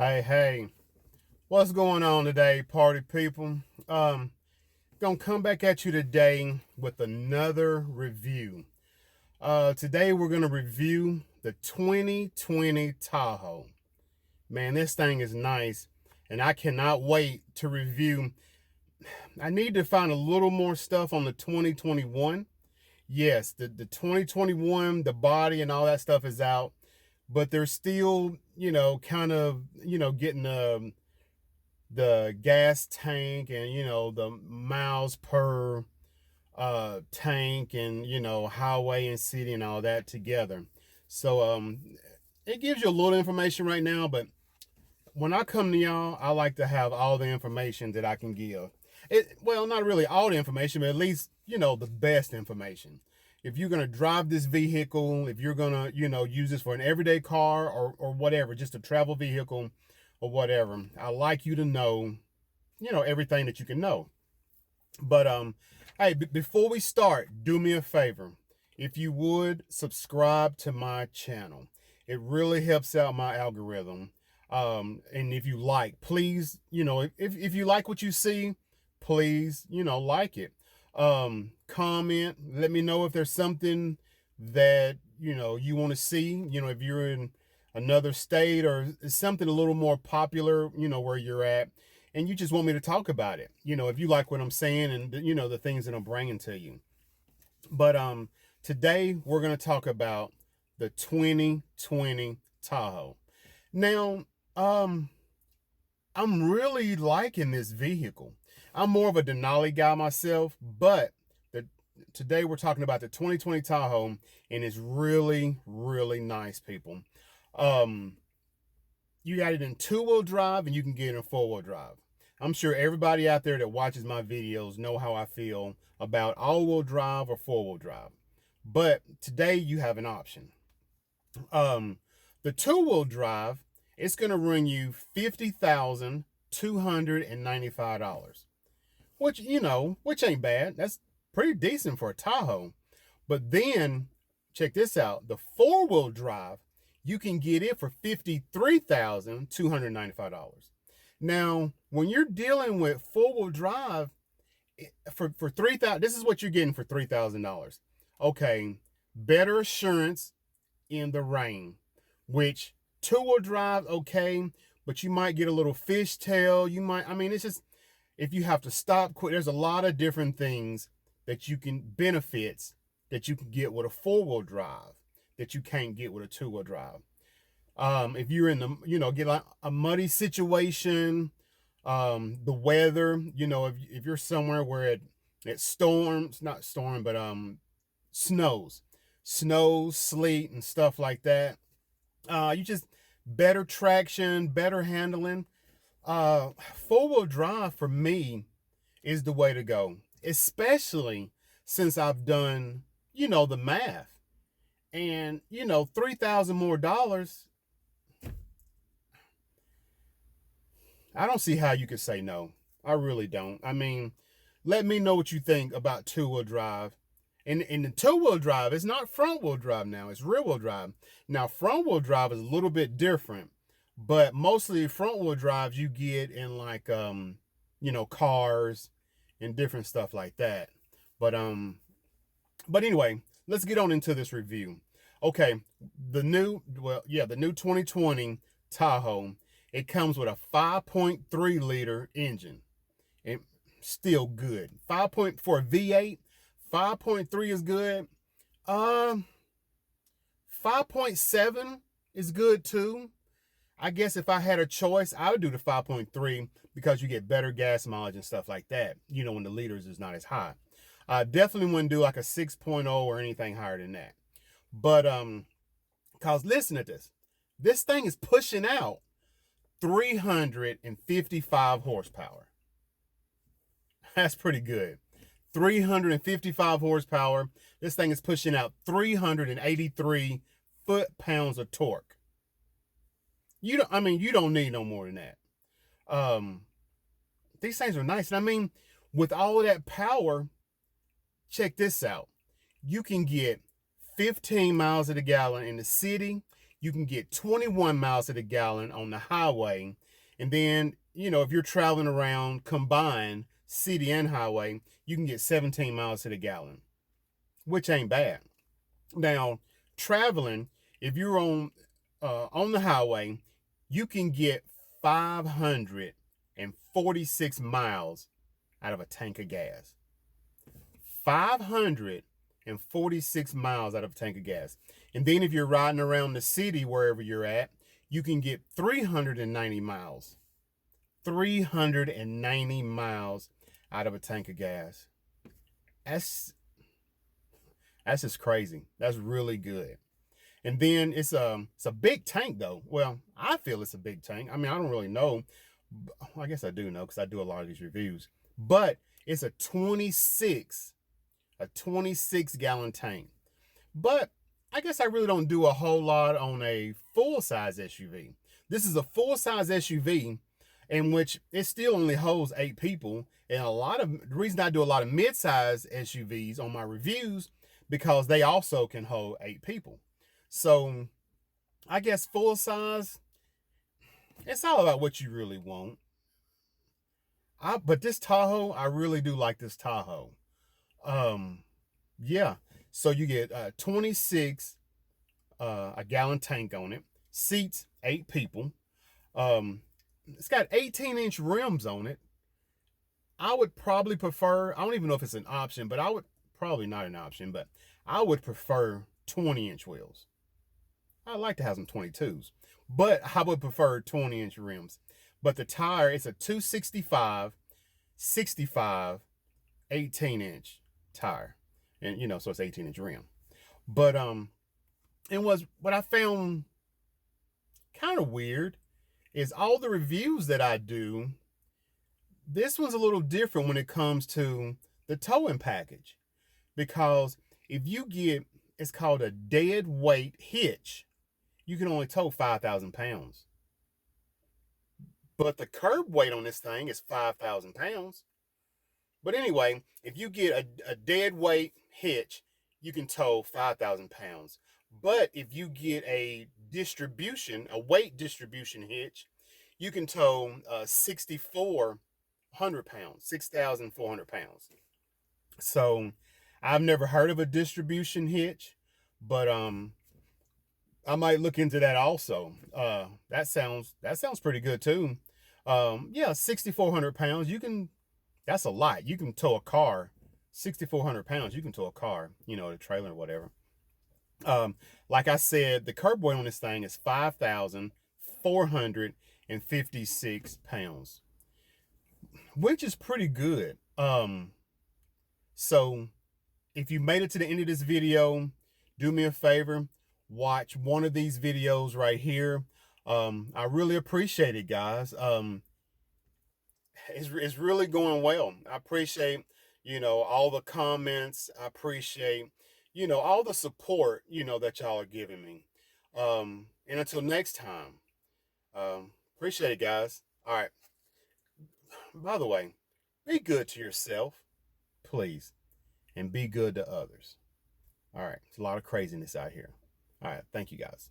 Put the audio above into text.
Hey, what's going on today, party people? Gonna come back at you today with another review. Today we're gonna review the 2020 Tahoe. Man, this thing is nice, and I cannot wait to review. I need to find a little more stuff on the 2021. Yes, the 2021, the body and all that stuff is out, but they're still, kind of, getting the gas tank and the miles per tank and highway and city and all that together. So it gives you a little information right now, but when I come to y'all, I like to have all the information that I can give. Well, not really all the information, but at least the best information. If you're gonna drive this vehicle, if you're gonna use this for an everyday car or whatever, just a travel vehicle or whatever, I like you to know everything that you can know. But hey, before we start, do me a favor. If you would subscribe to my channel, it really helps out my algorithm. And if you like, please, if you like what you see, please, like it. Comment, let me know if there's something that you want to see. If you're in another state or something a little more popular, where you're at, and you just want me to talk about it. If you like what I'm saying and the things that I'm bringing to you. But today we're going to talk about the 2020 Tahoe. Now, I'm really liking this vehicle. I'm more of a Denali guy myself, but today we're talking about the 2020 Tahoe, and it's really, really nice, people. You got it in two-wheel drive, and you can get it in four-wheel drive. I'm sure everybody out there that watches my videos know how I feel about all-wheel drive or four-wheel drive. But today you have an option. The two-wheel drive, it's going to run you $50,295, which ain't bad. That's pretty decent for a Tahoe. But then check this out: the four-wheel drive, you can get it for $53,295. Now, when you're dealing with four-wheel drive for $3,000, this is what you're getting for $3,000. Okay, better assurance in the rain, which two-wheel drive, okay, but you might get a little fishtail. It's just, if you have to stop quick, there's a lot of different things that benefits that you can get with a four-wheel drive that you can't get with a two-wheel drive. If you're in the, get like a muddy situation, the weather, if you're somewhere where it storms, not storm, but snows, sleet and stuff like that. You just better traction, better handling. Four-wheel drive for me is the way to go, especially since I've done, the math. And, $3,000 more dollars, I don't see how you could say no. I really don't. Let me know what you think about two-wheel drive. And in the two-wheel drive, it's not front-wheel drive now, it's rear-wheel drive. Now, front-wheel drive is a little bit different, but mostly front-wheel drives you get in like, cars and different stuff like that. But anyway, let's get on into this review. Okay, the new 2020 Tahoe, it comes with a 5.3 liter engine. And still good. For a V8, 5.3 is good. 5.7 is good too. I guess if I had a choice, I would do the 5.3 because you get better gas mileage and stuff like that, when the liters is not as high. I definitely wouldn't do like a 6.0 or anything higher than that. But cause listen to this. This thing is pushing out 355 horsepower. That's pretty good. 355 horsepower. This thing is pushing out 383 foot-pounds of torque. You don't need no more than that. These things are nice. And with all of that power, check this out. You can get 15 miles of the gallon in the city. you can get 21 miles to the gallon on the highway. And then, if you're traveling around combined city and highway, you can get 17 miles to the gallon, which ain't bad. Now, traveling, if you're on the highway, you can get 546 miles out of a tank of gas. 546 miles out of a tank of gas. And then if you're riding around the city, wherever you're at, you can get 390 miles. 390 miles out of a tank of gas. That's just crazy. That's really good. And then it's a big tank though. Well, I feel it's a big tank. I mean, I don't really know. I guess I do know because I do a lot of these reviews. But it's a 26 gallon tank. But I guess I really don't do a whole lot on a full-size SUV. This is a full-size SUV in which it still only holds 8 people. And the reason I do a lot of mid-size SUVs on my reviews, because they also can hold 8 people. So I guess full-size, it's all about what you really want. But this Tahoe, I really do like this Tahoe. Yeah. So you get 26 a gallon tank on it, seats 8 people. It's got 18-inch rims on it. I would probably prefer, I don't even know if it's an option, but probably not an option, but I would prefer 20-inch wheels. I'd like to have some 22s, but I would prefer 20-inch rims. But the tire, it's a 265, 65, 18-inch tire. And, so it's 18-inch rim. But, what I found kind of weird is all the reviews that I do, this one's a little different when it comes to the towing package. Because if you get, it's called a dead weight hitch, you can only tow 5,000 pounds. But the curb weight on this thing is 5,000 pounds. But anyway, if you get a dead weight hitch, you can tow 5,000 pounds. But if you get a weight distribution hitch, you can tow 6,400 pounds, 6,400 pounds. So I've never heard of a distribution hitch, but I might look into that also. That sounds pretty good too. Yeah, 6,400 pounds. That's a lot. You can tow a car. 6,400 pounds. You can tow a car. A trailer or whatever. Like I said, the curb weight on this thing is 5,456 pounds, which is pretty good. So if you made it to the end of this video, do me a favor, watch one of these videos right here. I really appreciate it, guys. It's really going well. I appreciate, all the comments. I appreciate, all the support, that y'all are giving me. And until next time, appreciate it, guys. All right. By the way, be good to yourself, please, and be good to others. All right. There's a lot of craziness out here. All right. Thank you, guys.